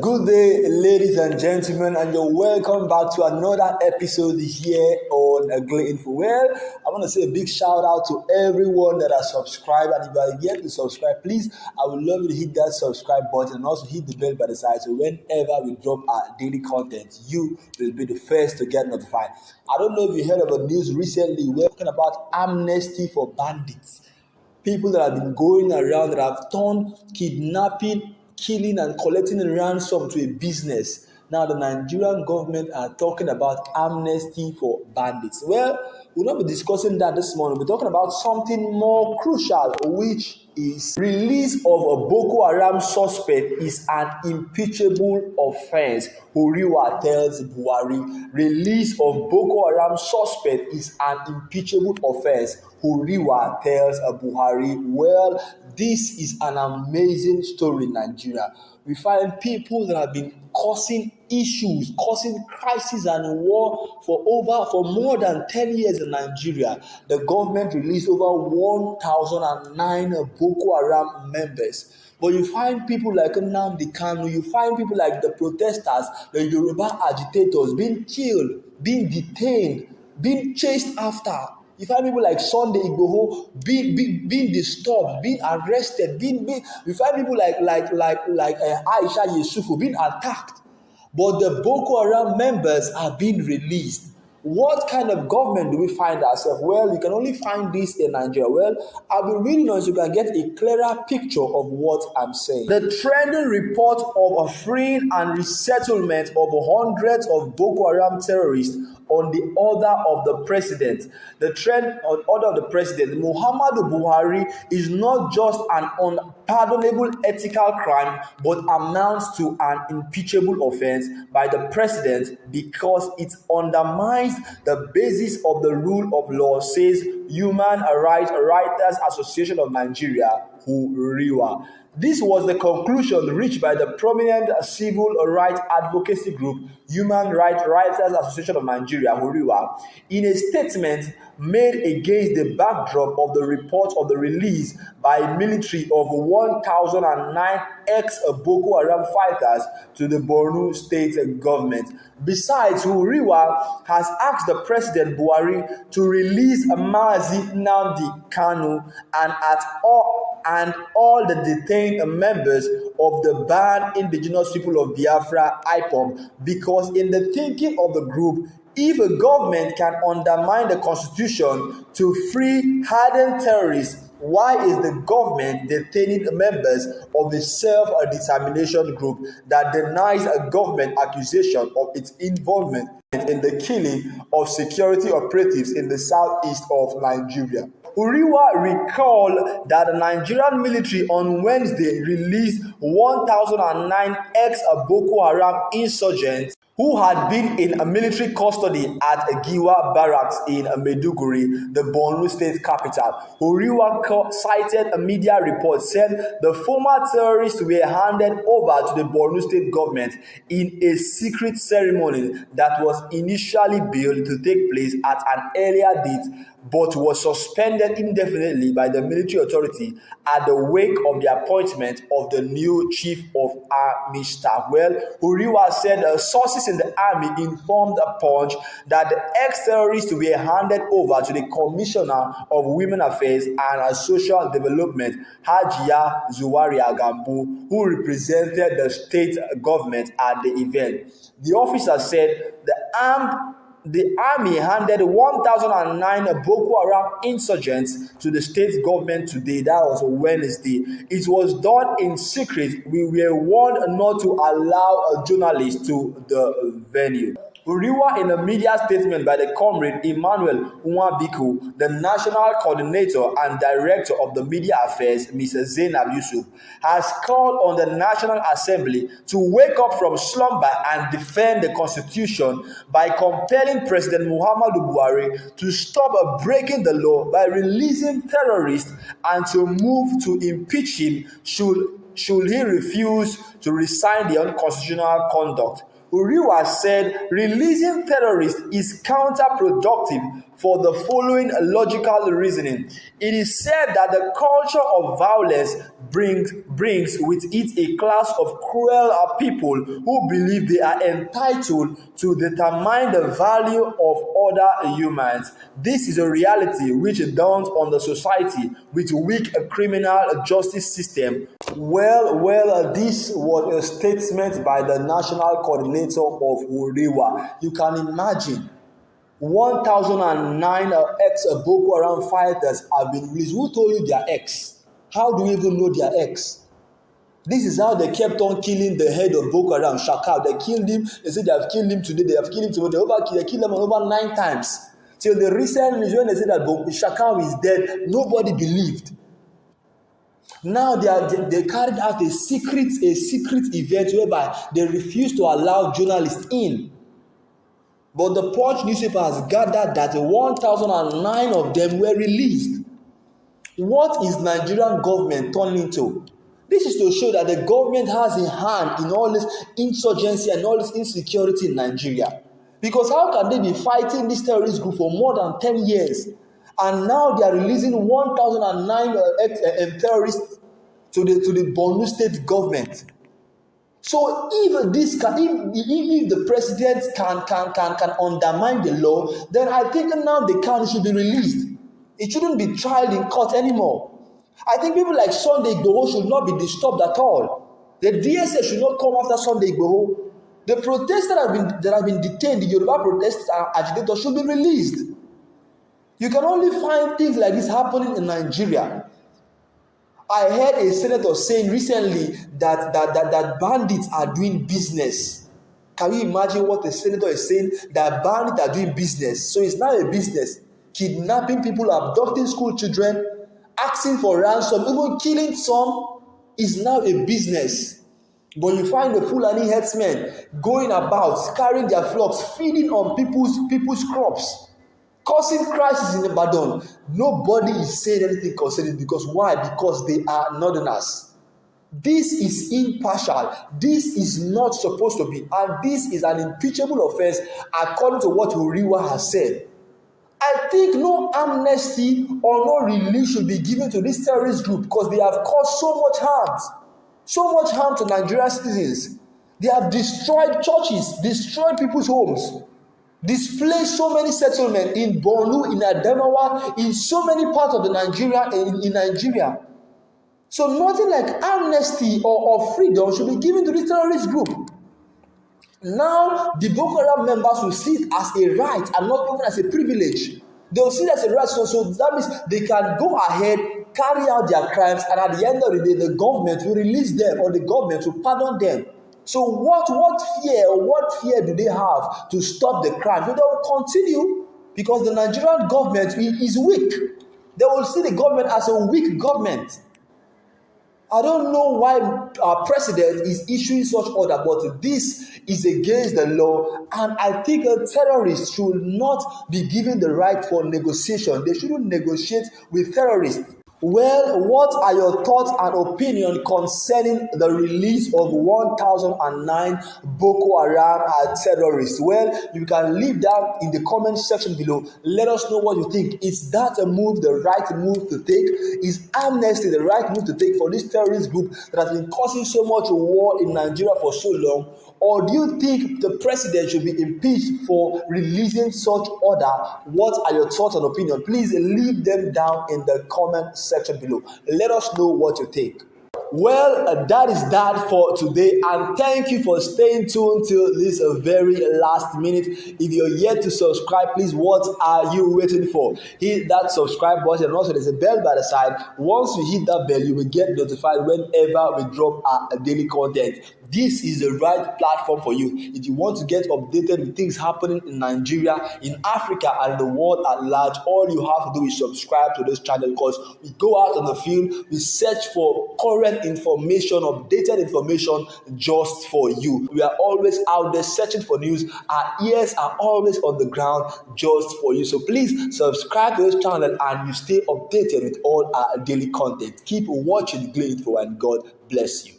Good day, ladies and gentlemen, and you're welcome back to another episode here on Glay Info. Well, I want to say a big shout out to everyone that has subscribed, and if you are yet to subscribe, please, I would love you to hit that subscribe button and also hit the bell by the side so whenever we drop our daily content, you will be the first to get notified. I don't know if you heard of the news recently. We're talking about amnesty for bandits. People that have been going around that have turned kidnapping, killing, and collecting a ransom to a business. Now, the Nigerian government are talking about amnesty for bandits. Well, we'll not be discussing that this morning. We're talking about something more crucial, which is release of a Boko Haram suspect is an impeachable offense. Huriwa tells Buhari, release of Boko Haram suspect is an impeachable offense. Huriwa tells Buhari, well, this is an amazing story in Nigeria. We find people that have been causing issues, causing crisis and war for more than 10 years in Nigeria. The government released over 1,009 Boko Haram members. But you find people like Nnamdi Kanu, you find people like the protesters, the Yoruba agitators being killed, being detained, being chased after. You find people like Sunday Igboho being disturbed, being arrested, you find people like Aisha Yesufu being attacked. But the Boko Haram members are being released. What kind of government do we find ourselves? Well, you can only find this in Nigeria. Well, I'll be reading on so you can get a clearer picture of what I'm saying. The trending report of a freeing and resettlement of hundreds of Boko Haram terrorists on the order of the president. The trend on order of the president, Muhammadu Buhari, is not just an unpardonable ethical crime, but amounts to an impeachable offense by the president because it undermines the basis of the rule of law, says Human Rights Writers Association of Nigeria, HURIWA. This was the conclusion reached by the prominent civil rights advocacy group Human Rights Writers Association of Nigeria, HURIWA, in a statement made against the backdrop of the report of the release by military of 1,009 ex-Boko Haram fighters to the Borno state government. Besides, HURIWA has asked the President Buhari to release Mazi Nnamdi Kanu and all the detained members of the banned indigenous people of Biafra, IPOB, because in the thinking of the group, if a government can undermine the constitution to free hardened terrorists, why is the government detaining members of the self-determination group that denies a government accusation of its involvement in the killing of security operatives in the southeast of Nigeria? Huriwa recalled that the Nigerian military on Wednesday released 1,009 ex-Boko Haram insurgents who had been in a military custody at Giwa Barracks in Maiduguri, the Borno state capital. Huriwa cited a media report said the former terrorists were handed over to the Borno state government in a secret ceremony that was initially billed to take place at an earlier date, but was suspended indefinitely by the military authority at the wake of the appointment of the new chief of army staff. Well, Huriwa said sources in the army informed the Punch that the ex-terrorists were handed over to the Commissioner of Women Affairs and Social Development, Hajiya Zuwaria Gambo, who represented the state government at the event. The officer said the army handed 1,009 Boko Haram insurgents to the state government today. That was Wednesday. It was done in secret. We were warned not to allow journalists to the venue. Huriwa, in a media statement by the comrade Emmanuel Nwabiku, the national coordinator and director of the media affairs, Mr. Zainab Yusuf, has called on the National Assembly to wake up from slumber and defend the constitution by compelling President Muhammadu Buhari to stop breaking the law by releasing terrorists and to move to impeach him should he refuse to resign the unconstitutional conduct. Uriwa said releasing terrorists is counterproductive for the following logical reasoning. It is said that the culture of violence brings with it a class of cruel people who believe they are entitled to determine the value of other humans. This is a reality which dawns on the society with weak criminal justice system. This was a statement by the national coordinator of Uriwa. You can imagine 1,009 ex-Boko Haram fighters have been released. Who told you they are ex? How do you even know they are ex? This is how they kept on killing the head of Boko Haram, Shakal. They killed him. They said they have killed him today. They have killed him tomorrow. They killed him over 9 times. Till the recent news when they said that Shakal is dead, nobody believed. Now they carried out a secret event whereby they refused to allow journalists in. But the Punch newspaper has gathered that 1,009 of them were released. What is Nigerian government turning into? This is to show that the government has a hand in all this insurgency and all this insecurity in Nigeria. Because how can they be fighting this terrorist group for more than 10 years? And now they are releasing 1,009 terrorists to the Borno state government. So if the president can undermine the law, then I think now the can should be released. It shouldn't be tried in court anymore. I think people like Sunday Igboho should not be disturbed at all. The DSS should not come after Sunday Igboho. The protesters that have been detained, the Yoruba protesters and agitators should be released. You can only find things like this happening in Nigeria. I heard a senator saying recently that bandits are doing business. Can you imagine what a senator is saying? That bandits are doing business. So it's now a business. Kidnapping people, abducting school children, asking for ransom, even killing some is now a business. But you find the Fulani herdsmen going about, carrying their flocks, feeding on people's crops, causing crisis in Ibadan. Nobody is saying anything concerning it. Because why? Because they are northerners. This is impartial. This is not supposed to be. And this is an impeachable offense according to what Uriwa has said. I think no amnesty or no release should be given to this terrorist group because they have caused so much harm to Nigerian citizens. They have destroyed churches, destroyed people's homes, displaced so many settlements in Borno, in Adamawa, in so many parts of the in Nigeria. So nothing like amnesty or freedom should be given to this terrorist group. Now, the Boko Haram members will see it as a right and not even as a privilege. They will see it as a right, so that means they can go ahead, carry out their crimes, and at the end of the day, the government will release them or the government will pardon them. So what fear do they have to stop the crime? So they will continue because the Nigerian government is weak. They will see the government as a weak government. I don't know why our president is issuing such order, but this is against the law, and I think a terrorist should not be given the right for negotiation. They shouldn't negotiate with terrorists. Well, what are your thoughts and opinion concerning the release of 1,009 Boko Haram terrorists? Well, you can leave that in the comment section below. Let us know what you think. Is that a move, the right move to take? Is amnesty the right move to take for this terrorist group that has been causing so much war in Nigeria for so long? Or do you think the president should be impeached for releasing such order? What are your thoughts and opinions? Please leave them down in the comment section below. Let us know what you think. Well, that is that for today, and thank you for staying tuned till this very last minute. If you're yet to subscribe, please, what are you waiting for? Hit that subscribe button, and also there's a bell by the side. Once you hit that bell, you will get notified whenever we drop our daily content. This is the right platform for you. If you want to get updated with things happening in Nigeria, in Africa, and the world at large, all you have to do is subscribe to this channel, because we go out on the field, we search for current information, updated information just for you. We are always out there searching for news. Our ears are always on the ground just for you. So please subscribe to this channel and you stay updated with all our daily content. Keep watching Glean Info, and God bless you.